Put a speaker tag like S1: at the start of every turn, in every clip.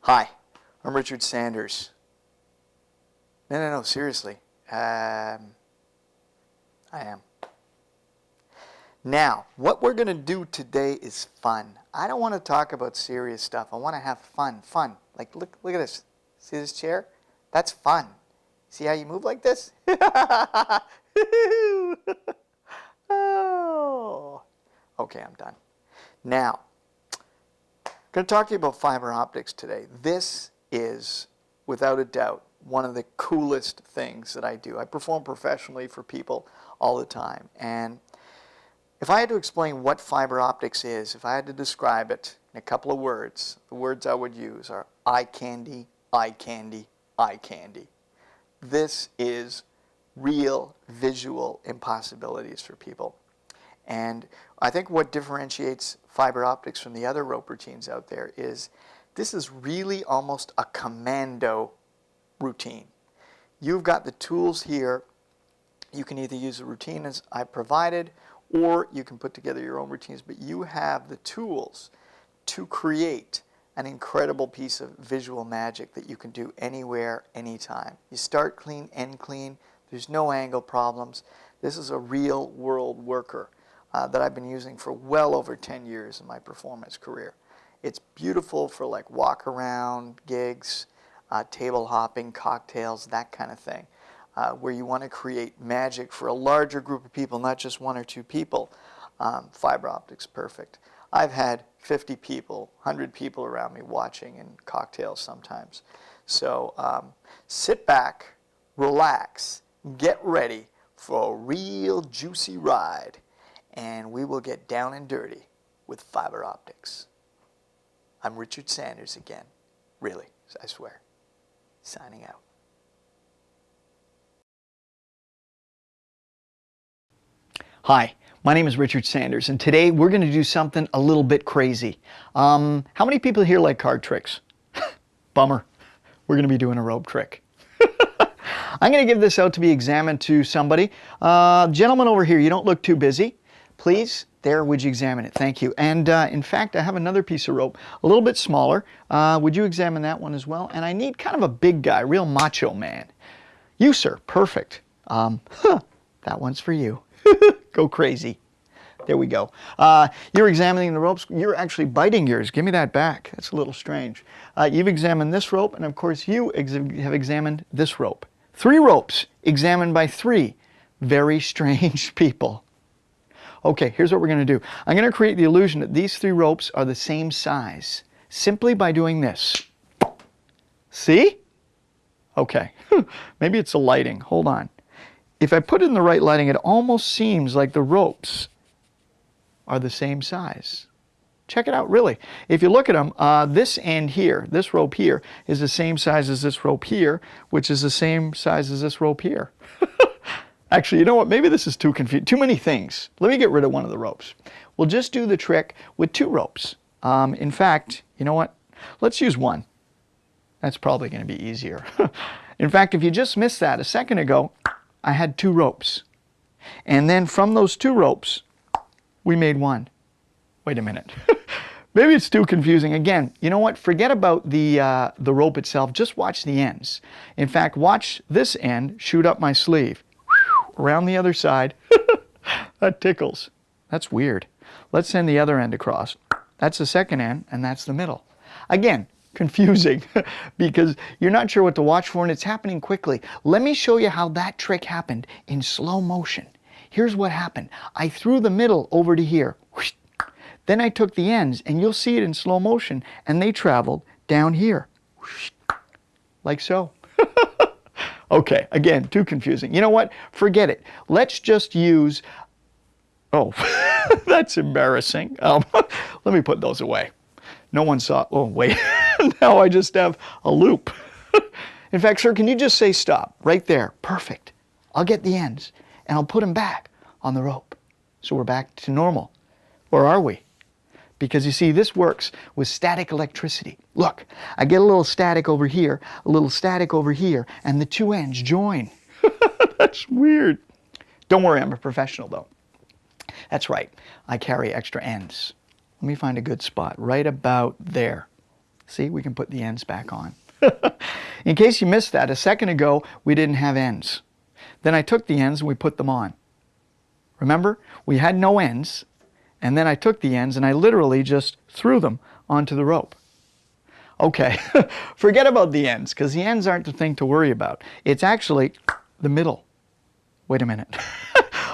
S1: Hi, I'm Richard Sanders. No, seriously. I am. Now, what we're going to do today is fun. I don't want to talk about serious stuff. I want to have fun. Like, look at this. See this chair? That's fun. See how you move like this? Oh. Okay, I'm done. Now, I'm going to talk to you about fiber optics today. This is, without a doubt, one of the coolest things that I do. I perform professionally for people all the time. And if I had to explain what fiber optics is, if I had to describe it in a couple of words, the words I would use are eye candy, eye candy, eye candy. This is real visual impossibilities for people. And I think what differentiates fiber optics from the other rope routines out there is this is really almost a commando routine. You've got the tools here. You can either use the routine as I provided, or you can put together your own routines, but you have the tools to create an incredible piece of visual magic that you can do anywhere, anytime. You start clean, end clean. There's no angle problems. This is a real world worker that I've been using for well over 10 years in my performance career. It's beautiful for like walk around gigs, table hopping, cocktails, that kind of thing, where you want to create magic for a larger group of people, not just one or two people. Fiber optics, perfect. I've had 50 people, 100 people around me watching in cocktails sometimes. So sit back, relax, get ready for a real juicy ride, and we will get down and dirty with fiber optics. I'm Richard Sanders again, really, I swear. Signing out. Hi, my name is Richard Sanders, and today we're going to do something a little bit crazy. How many people here like card tricks? Bummer. We're going to be doing a rope trick. I'm going to give this out to be examined to somebody. Gentlemen over here, you don't look too busy. Please, there, would you examine it? Thank you. And in fact, I have another piece of rope, a little bit smaller. Would you examine that one as well? And I need kind of a big guy, real macho man. You, sir, perfect. That one's for you. Go crazy. There we go. You're examining the ropes. You're actually biting yours. Give me that back. That's a little strange. You've examined this rope, and of course you have examined this rope. 3 ropes examined by 3 very strange people. Okay, here's what we're going to do. I'm going to create the illusion that these 3 ropes are the same size simply by doing this. See? Okay. Maybe it's the lighting. Hold on. If I put it in the right lighting, it almost seems like the ropes are the same size. Check it out, really. If you look at them, this end here, this rope here, is the same size as this rope here, which is the same size as this rope here. Actually, you know what? Maybe this is too confusing. Too many things. Let me get rid of one of the ropes. We'll just do the trick with 2 ropes. In fact, you know what? Let's use 1. That's probably going to be easier. In fact, if you just missed that a second ago, I had 2 ropes. And then from those 2 ropes, we made 1. Wait a minute. Maybe it's too confusing. Again, you know what? Forget about the rope itself. Just watch the ends. In fact, watch this end shoot up my sleeve. Around the other side. That tickles. That's weird. Let's send the other end across. That's the second end, and that's the middle. Again, confusing because you're not sure what to watch for, and it's happening quickly. Let me show you how that trick happened in slow motion. Here's what happened. I threw the middle over to here. Then I took the ends, and you'll see it in slow motion, and they traveled down here. Like so. Okay, again, too confusing. You know what? Forget it. Let's just use... Oh, that's embarrassing. Let me put those away. No one saw... Oh, wait. Now I just have a loop. In fact, sir, can you just say stop? Right there. Perfect. I'll get the ends, and I'll put them back on the rope. So we're back to normal. Or are we? Because you see, this works with static electricity. Look, I get a little static over here, a little static over here, and the 2 ends join. That's weird. Don't worry, I'm a professional though. That's right, I carry extra ends. Let me find a good spot, right about there. See, we can put the ends back on. In case you missed that, a second ago we didn't have ends. Then I took the ends and we put them on. Remember, we had no ends, and then I took the ends and I literally just threw them onto the rope. Okay, forget about the ends, because the ends aren't the thing to worry about. It's actually the middle. Wait a minute.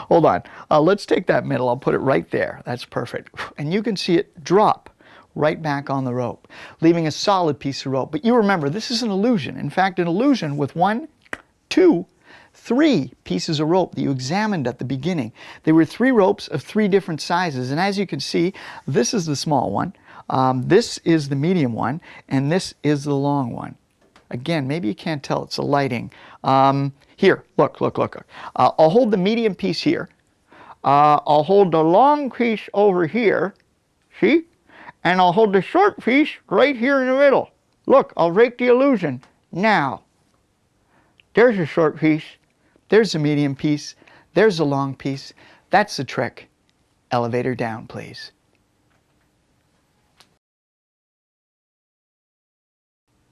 S1: Hold on. Let's take that middle. I'll put it right there. That's perfect. And you can see it drop right back on the rope, leaving a solid piece of rope. But you remember, this is an illusion. In fact, an illusion with 1, 2, 3 pieces of rope that you examined at the beginning. There were 3 ropes of 3 different sizes. And as you can see, this is the small one. This is the medium one, and this is the long one. Again, maybe you can't tell, it's the lighting. Here, look. I'll hold the medium piece here. I'll hold the long piece over here, see? And I'll hold the short piece right here in the middle. Look, I'll break the illusion. Now, there's a short piece, there's a medium piece, there's a long piece. That's the trick. Elevator down, please.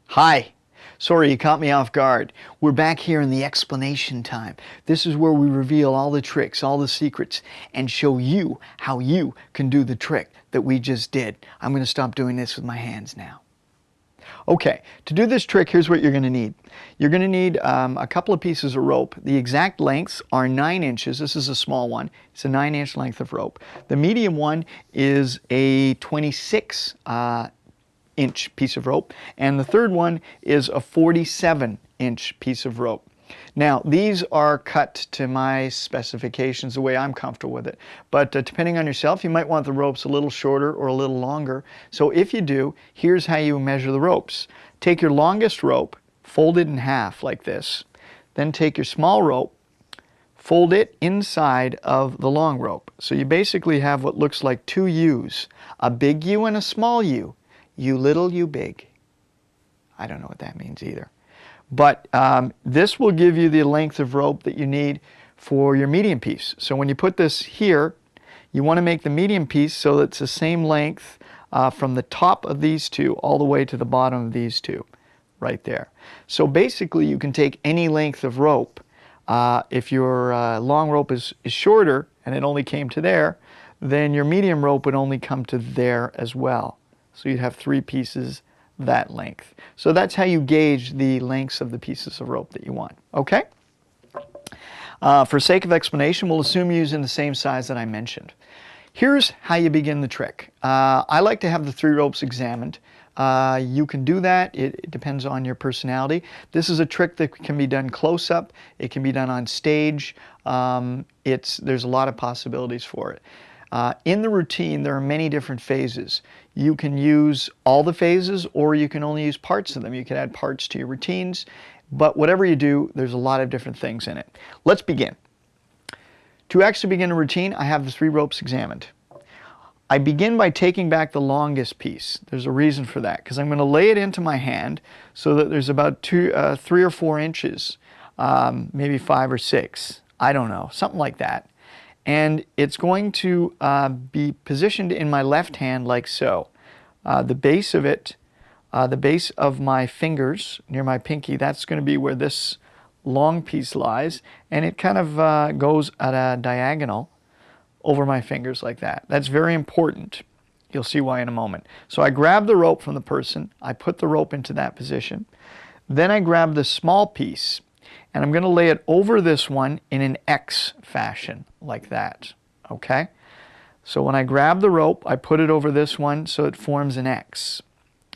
S1: Hi. Sorry, you caught me off guard. We're back here in the explanation time. This is where we reveal all the tricks, all the secrets, and show you how you can do the trick that we just did. I'm going to stop doing this with my hands now. Okay, to do this trick, here's what you're going to need. You're going to need a couple of pieces of rope. The exact lengths are 9 inches. This is a small one. It's a 9-inch length of rope. The medium one is a 26-inch piece of rope, and the third one is a 47-inch piece of rope. Now, these are cut to my specifications, the way I'm comfortable with it. But depending on yourself, you might want the ropes a little shorter or a little longer. So if you do, here's how you measure the ropes. Take your longest rope, fold it in half like this. Then take your small rope, fold it inside of the long rope. So you basically have what looks like 2 U's, a big U and a small U. You little, you big. I don't know what that means either. But this will give you the length of rope that you need for your medium piece. So when you put this here, you want to make the medium piece so that it's the same length from the top of these 2 all the way to the bottom of these 2, right there. So basically you can take any length of rope. If your long rope is shorter and it only came to there, then your medium rope would only come to there as well. So you'd have 3 pieces that length. So that's how you gauge the lengths of the pieces of rope that you want. Okay? For sake of explanation, we'll assume you're using the same size that I mentioned. Here's how you begin the trick. I like to have the 3 ropes examined. You can do that. It depends on your personality. This is a trick that can be done close up. It can be done on stage. There's a lot of possibilities for it. In the routine, there are many different phases. You can use all the phases, or you can only use parts of them. You can add parts to your routines, but whatever you do, there's a lot of different things in it. Let's begin. To actually begin a routine, I have the 3 ropes examined. I begin by taking back the longest piece. There's a reason for that, because I'm going to lay it into my hand so that there's about 3 or 4 inches, maybe 5 or 6, I don't know, something like that. And it's going to be positioned in my left hand like so. The base of it, the base of my fingers near my pinky, that's going to be where this long piece lies, and it kind of goes at a diagonal over my fingers like that. That's very important. You'll see why in a moment. So I grab the rope from the person, I put the rope into that position, then I grab the small piece, and I'm going to lay it over this one in an X fashion, like that, okay? So when I grab the rope, I put it over this one so it forms an X,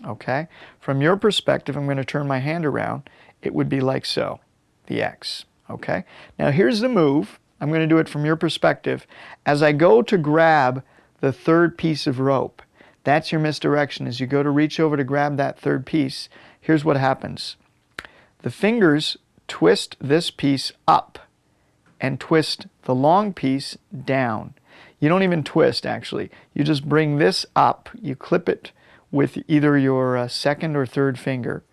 S1: okay? From your perspective, I'm going to turn my hand around. It would be like so, the X, okay? Now here's the move. I'm going to do it from your perspective. As I go to grab the 3rd piece of rope, that's your misdirection. As you go to reach over to grab that 3rd piece, here's what happens. The fingers twist this piece up and twist the long piece down. You don't even twist, actually. You just bring this up. You clip it with either your 2nd or 3rd finger.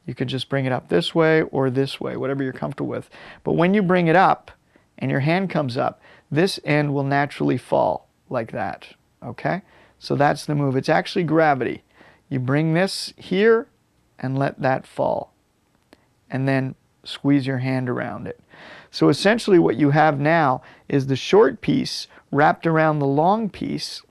S1: You could just bring it up this way or this way, whatever you're comfortable with. But when you bring it up and your hand comes up, this end will naturally fall like that, okay? So that's the move. It's actually gravity. You bring this here and let that fall. And then squeeze your hand around it. So essentially what you have now is the short piece wrapped around the long piece,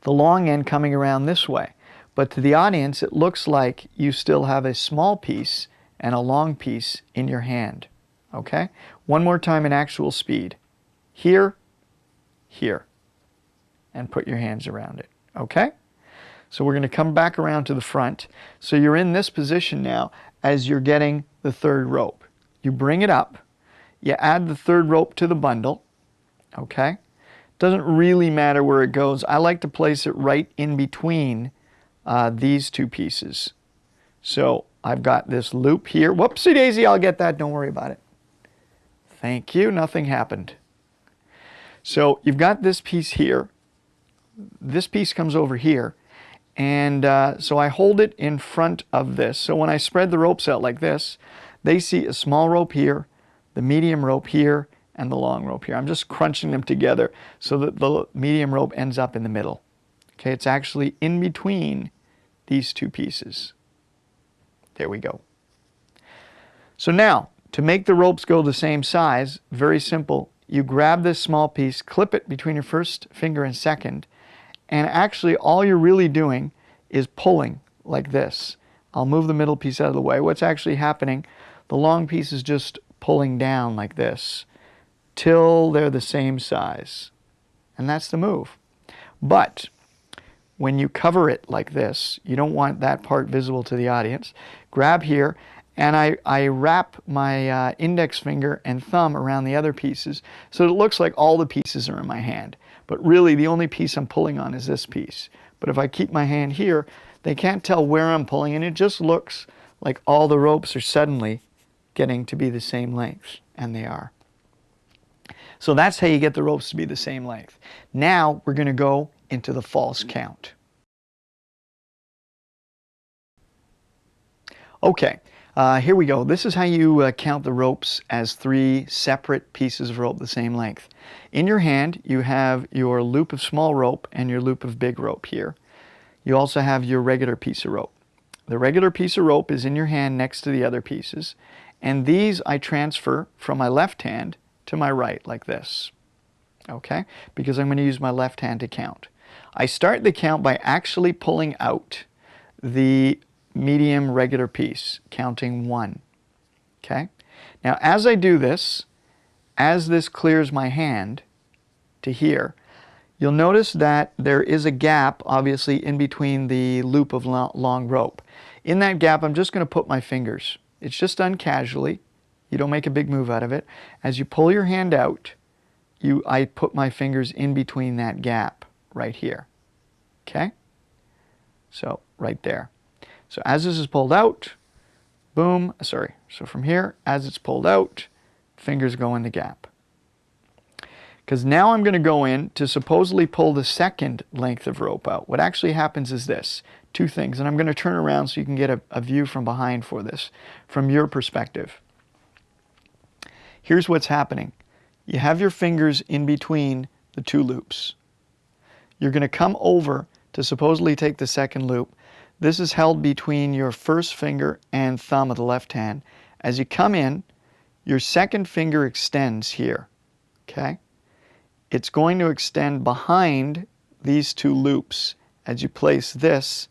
S1: the long end coming around this way. But to the audience, it looks like you still have a small piece and a long piece in your hand. Okay? One more time in actual speed. Here, here. And put your hands around it. Okay? So we're going to come back around to the front. So you're in this position now as you're getting the third rope. You bring it up. You add the third rope to the bundle. Okay? Doesn't really matter where it goes. I like to place it right in between these two pieces. So I've got this loop here. Whoopsie daisy, I'll get that. Don't worry about it. Thank you. Nothing happened. So you've got this piece here. This piece comes over here. And so I hold it in front of this. So when I spread the ropes out like this, they see a small rope here, the medium rope here, and the long rope here. I'm just crunching them together so that the medium rope ends up in the middle. Okay, it's actually in between these two pieces. There we go. So now, to make the ropes go the same size, very simple. You grab this small piece, clip it between your first finger and second, and actually all you're really doing is pulling like this. I'll move the middle piece out of the way. What's actually happening, the long piece is just pulling down like this till they're the same size. And that's the move. But when you cover it like this, you don't want that part visible to the audience. Grab here, and I wrap my index finger and thumb around the other pieces so it looks like all the pieces are in my hand. But really, the only piece I'm pulling on is this piece. But if I keep my hand here, they can't tell where I'm pulling, and it just looks like all the ropes are suddenly getting to be the same length, and they are. So that's how you get the ropes to be the same length. Now we're going to go into the false count. Okay, here we go. This is how you count the ropes as 3 separate pieces of rope the same length. In your hand, you have your loop of small rope and your loop of big rope here. You also have your regular piece of rope. The regular piece of rope is in your hand next to the other pieces, and these I transfer from my left hand to my right like this. Okay? Because I'm going to use my left hand to count. I start the count by actually pulling out the medium regular piece, counting 1. Okay? Now as I do this, as this clears my hand to here, you'll notice that there is a gap obviously in between the loop of long rope. In that gap I'm just going to put my fingers. It's just done casually. You don't make a big move out of it. As you pull your hand out, I put my fingers in between that gap right here. Okay? So right there. So as this is pulled out, boom, sorry. So from here, as it's pulled out, fingers go in the gap. Because now I'm going to go in to supposedly pull the second length of rope out. What actually happens is this, 2 things, and I'm going to turn around so you can get a view from behind for this, from your perspective. Here's what's happening. You have your fingers in between the 2 loops. You're going to come over to supposedly take the second loop. This is held between your first finger and thumb of the left hand. As you come in, your second finger extends here. Okay? It's going to extend behind these 2 loops as you place this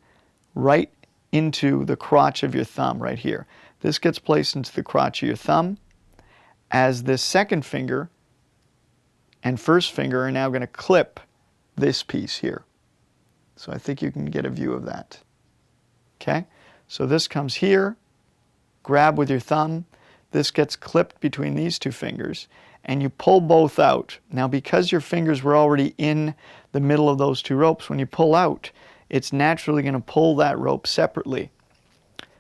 S1: right into the crotch of your thumb right here. This gets placed into the crotch of your thumb as this second finger and first finger are now going to clip this piece here. So I think you can get a view of that. Okay? So this comes here, grab with your thumb, this gets clipped between these 2 fingers, and you pull both out. Now because your fingers were already in the middle of those 2 ropes, when you pull out, it's naturally going to pull that rope separately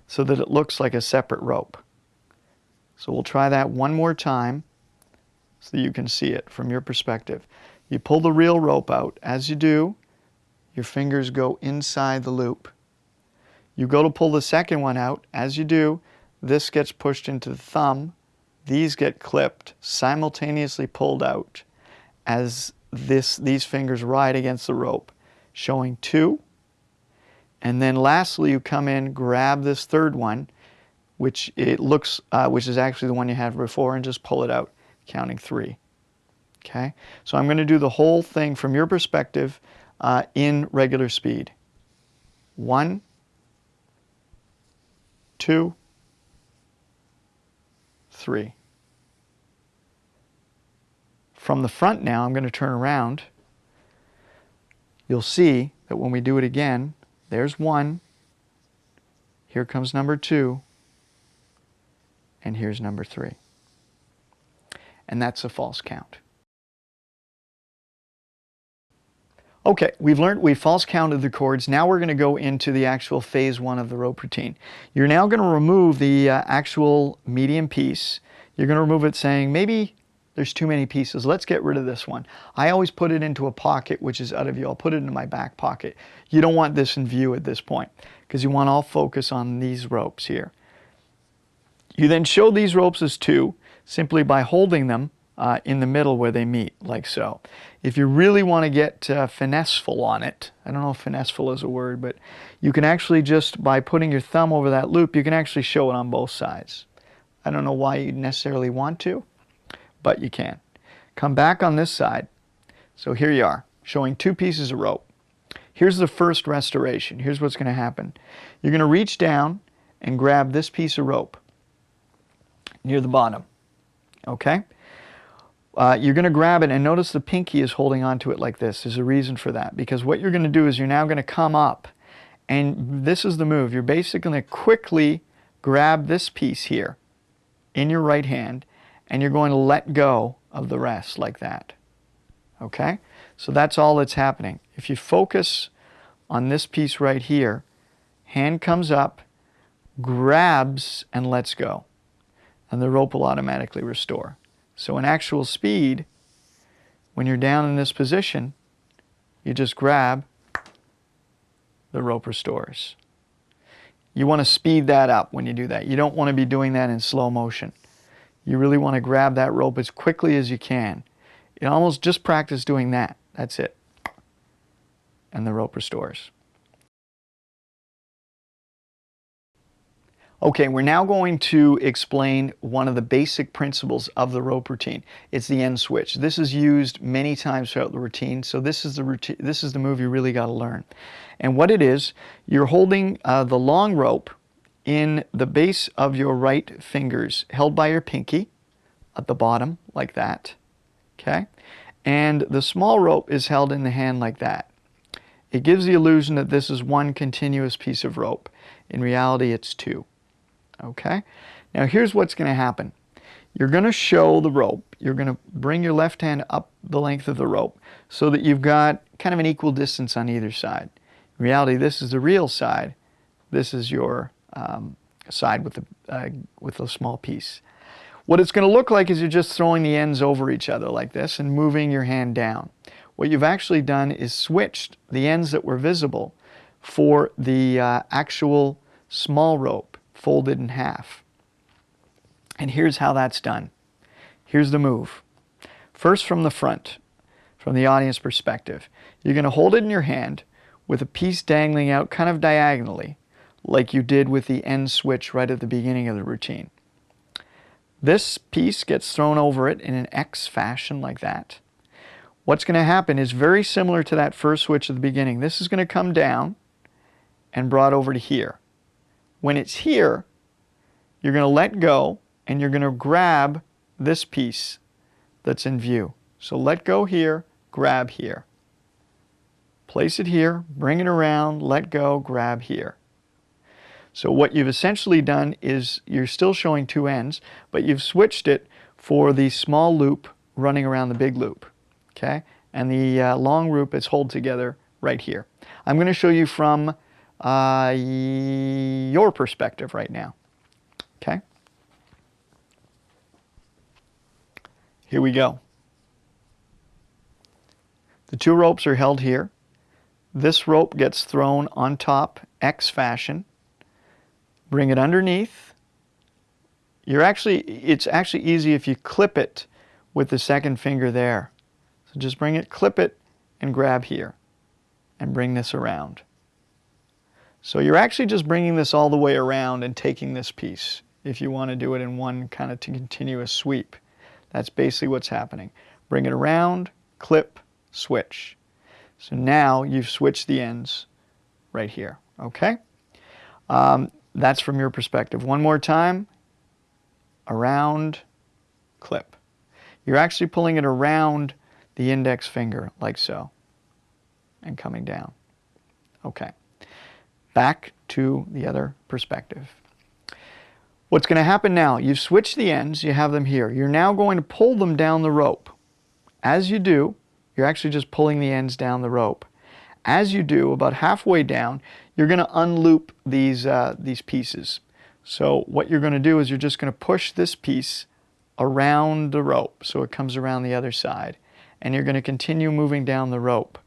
S1: so that it looks like a separate rope. So we'll try that one more time so you can see it from your perspective. You pull the real rope out. As you do, your fingers go inside the loop. You go to pull the second one out. As you do, this gets pushed into the thumb. These get clipped, simultaneously pulled out as these fingers ride against the rope, showing 2. And then lastly, you come in, grab this third one, which is actually the one you had before, and just pull it out, counting 3. Okay? So I'm going to do the whole thing from your perspective in regular speed. 1, 2, 3. From the front now, I'm going to turn around. You'll see that when we do it again, there's 1, here comes number 2, and here's number 3. And that's a false count. Okay, we've false counted the chords. Now we're going to go into the actual phase 1 of the rope routine. You're now going to remove the actual medium piece. You're going to remove it saying, maybe there's too many pieces. Let's get rid of this one. I always put it into a pocket which is out of view. I'll put it in my back pocket. You don't want this in view at this point because you want all focus on these ropes here. You then show these ropes as 2 simply by holding them in the middle where they meet, like so. If you really want to get finesseful on it, I don't know if finesseful is a word, but you can actually just, by putting your thumb over that loop, you can actually show it on both sides. I don't know why you necessarily want to, but you can. Come back on this side. So here you are, showing 2 pieces of rope. Here's the first restoration. Here's what's going to happen. You're going to reach down and grab this piece of rope near the bottom. Okay? You're going to grab it, and notice the pinky is holding onto it like this. There's a reason for that, because what you're going to do is you're now going to come up, and this is the move. You're basically going to quickly grab this piece here in your right hand, and you're going to let go of the rest like that. Okay? So that's all that's happening. If you focus on this piece right here, hand comes up, grabs, and lets go. And the rope will automatically restore. So in actual speed, when you're down in this position, you just grab, the rope restores. You want to speed that up when you do that. You don't want to be doing that in slow motion. You really want to grab that rope as quickly as you can. You almost just practice doing that. That's it. And the rope restores. Okay, we're now going to explain one of the basic principles of the rope routine. It's the end switch. This is used many times throughout the routine, so this is the move you really got to learn. And what it is, you're holding the long rope in the base of your right fingers, held by your pinky at the bottom, like that. Okay? And the small rope is held in the hand like that. It gives the illusion that this is one continuous piece of rope. In reality, it's 2. Okay? Now here's what's going to happen. You're going to show the rope. You're going to bring your left hand up the length of the rope so that you've got kind of an equal distance on either side. In reality, this is the real side. This is your side with the small piece. What it's going to look like is you're just throwing the ends over each other like this and moving your hand down. What you've actually done is switched the ends that were visible for the actual small rope folded in half. And here's how that's done. Here's the move. First from the front, from the audience perspective, you're going to hold it in your hand with a piece dangling out kind of diagonally, like you did with the end switch right at the beginning of the routine. This piece gets thrown over it in an X fashion like that. What's going to happen is very similar to that first switch at the beginning. This is going to come down and brought over to here. When it's here, you're going to let go and you're going to grab this piece that's in view. So let go here, grab here. Place it here, bring it around, let go, grab here. So what you've essentially done is you're still showing 2 ends, but you've switched it for the small loop running around the big loop. Okay? And the long loop is held together right here. I'm going to show you from your perspective right now. Okay? Here we go. The 2 ropes are held here. This rope gets thrown on top, X fashion. Bring it underneath. It's actually easy if you clip it with the second finger there. So just bring it, clip it, and grab here. And bring this around. So you're actually just bringing this all the way around and taking this piece if you want to do it in one kind of continuous sweep. That's basically what's happening. Bring it around, clip, switch. So now you've switched the ends right here, okay? That's from your perspective. One more time, around, clip. You're actually pulling it around the index finger, like so, and coming down. Okay. Back to the other perspective. What's going to happen now, you've switched the ends, you have them here. You're now going to pull them down the rope. As you do, you're actually just pulling the ends down the rope. As you do, about halfway down, you're going to unloop these pieces. So what you're going to do is you're just going to push this piece around the rope so it comes around the other side. And you're going to continue moving down the rope,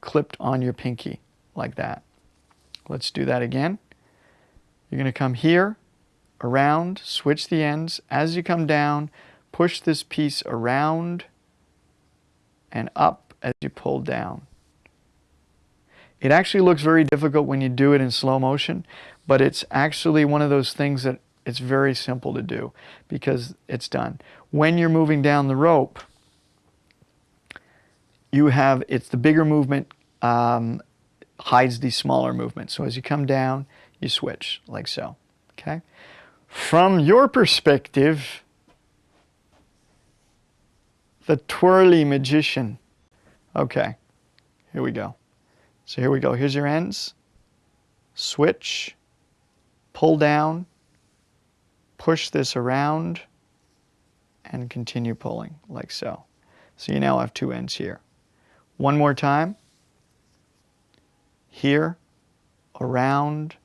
S1: clipped on your pinky, like that. Let's do that again. You're going to come here, around, switch the ends. As you come down, push this piece around and up as you pull down. It actually looks very difficult when you do it in slow motion, but it's actually one of those things that it's very simple to do because it's done. When you're moving down the rope, it's the bigger movement hides the smaller movement. So as you come down, you switch like so, okay? From your perspective, the twirly magician. Okay, here we go. So here we go. Here's your ends. Switch, pull down, push this around, and continue pulling like so. So you now have two ends here. One more time. Here, around,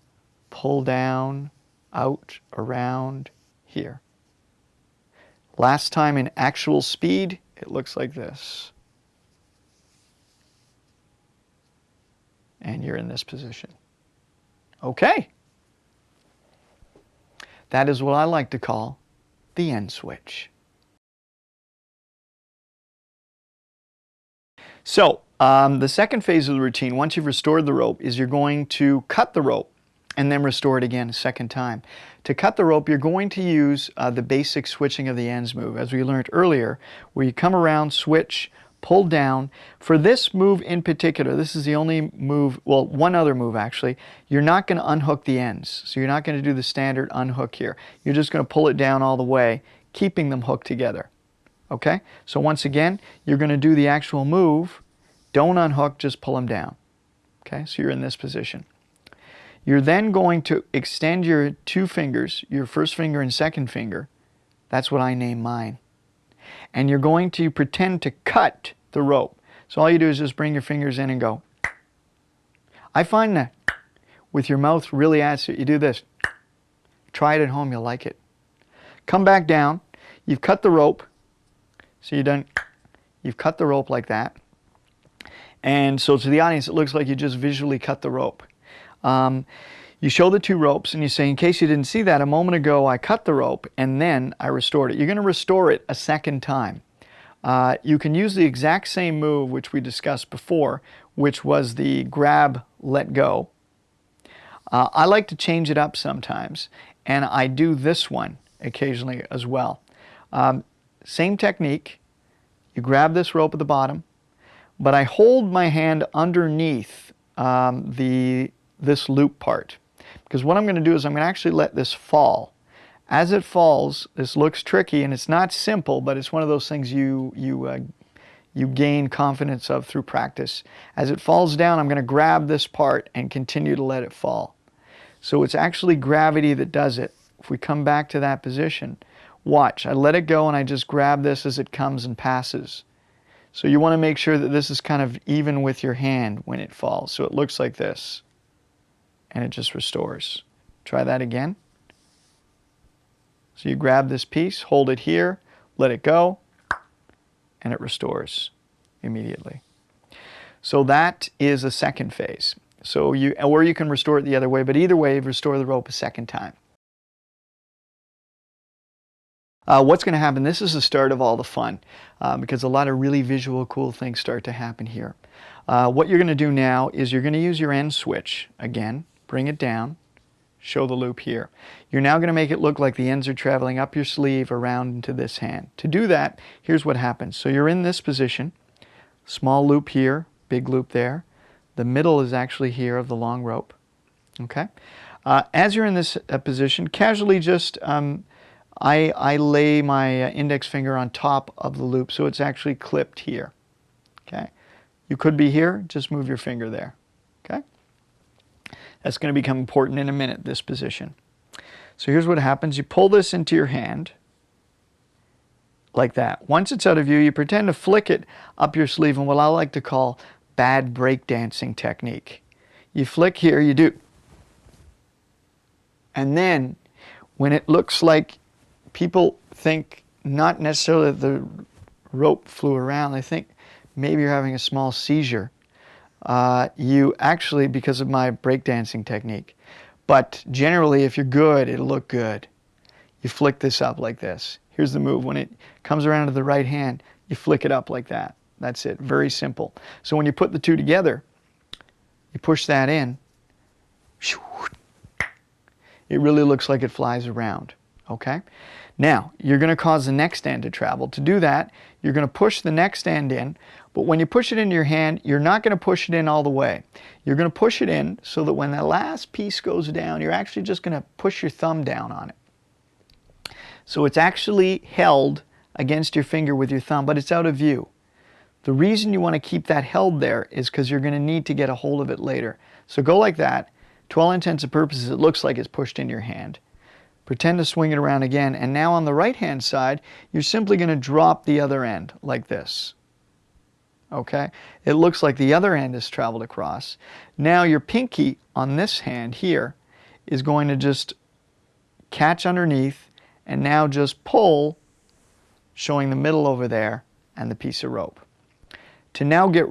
S1: pull down, out, around, here. Last time in actual speed, it looks like this. And you're in this position. Okay. That is what I like to call the end switch. So, the second phase of the routine, once you've restored the rope, is you're going to cut the rope and then restore it again a second time. To cut the rope, you're going to use the basic switching of the ends move, as we learned earlier, where you come around, switch, pull down. For this move in particular, this is the only move, well, one other move actually, you're not going to unhook the ends. So you're not going to do the standard unhook here. You're just going to pull it down all the way, keeping them hooked together. Okay? So once again, you're going to do the actual move. Don't unhook, just pull them down. Okay? So you're in this position. You're then going to extend your two fingers, your first finger and second finger. That's what I name mine. And you're going to pretend to cut the rope. So all you do is just bring your fingers in and go. I find that with your mouth really adds to it. You do this. Try it at home, you'll like it. Come back down. You've cut the rope. So you've cut the rope like that. And so to the audience, it looks like you just visually cut the rope. You show the two ropes and you say, in case you didn't see that, a moment ago I cut the rope and then I restored it. You're going to restore it a second time. You can use the exact same move which we discussed before, which was the grab, let go. I like to change it up sometimes, and I do this one occasionally as well. Same technique. You grab this rope at the bottom, but I hold my hand underneath this loop part. Because what I'm going to do is I'm going to actually let this fall. As it falls, this looks tricky and it's not simple, but it's one of those things you gain confidence of through practice. As it falls down, I'm going to grab this part and continue to let it fall. So it's actually gravity that does it. If we come back to that position, watch. I let it go and I just grab this as it comes and passes. So you want to make sure that this is kind of even with your hand when it falls. So it looks like this. And it just restores. Try that again. So you grab this piece, hold it here, let it go, and it restores immediately. So that is a second phase. So or you can restore it the other way, but either way, restore the rope a second time. What's going to happen, this is the start of all the fun, because a lot of really visual, cool things start to happen here. What you're going to do now is you're going to use your end switch again, bring it down, show the loop here. You're now going to make it look like the ends are traveling up your sleeve around into this hand. To do that, here's what happens. So you're in this position, small loop here, big loop there. The middle is actually here of the long rope. Okay? As you're in this position, casually just, I lay my index finger on top of the loop so it's actually clipped here. Okay? You could be here, just move your finger there. Okay? That's going to become important in a minute, this position. So here's what happens. You pull this into your hand like that. Once it's out of view, you pretend to flick it up your sleeve in what I like to call bad breakdancing technique. You flick here, you do. And then when it looks like people think not necessarily that the rope flew around, they think maybe you're having a small seizure. You actually, because of my breakdancing technique, but generally if you're good, it'll look good. You flick this up like this. Here's the move. When it comes around to the right hand, you flick it up like that. That's it. Very simple. So when you put the two together, you push that in, it really looks like it flies around. Okay? Now, you're going to cause the next end to travel. To do that, you're going to push the next end in, but when you push it into your hand, you're not going to push it in all the way. You're going to push it in so that when that last piece goes down, you're actually just going to push your thumb down on it. So it's actually held against your finger with your thumb, but it's out of view. The reason you want to keep that held there is because you're going to need to get a hold of it later. So go like that. To all intents and purposes, it looks like it's pushed in your hand. Pretend to swing it around again, and now on the right-hand side, you're simply going to drop the other end like this. Okay? It looks like the other end has traveled across. Now your pinky on this hand here is going to just catch underneath and now just pull, showing the middle over there and the piece of rope. To now get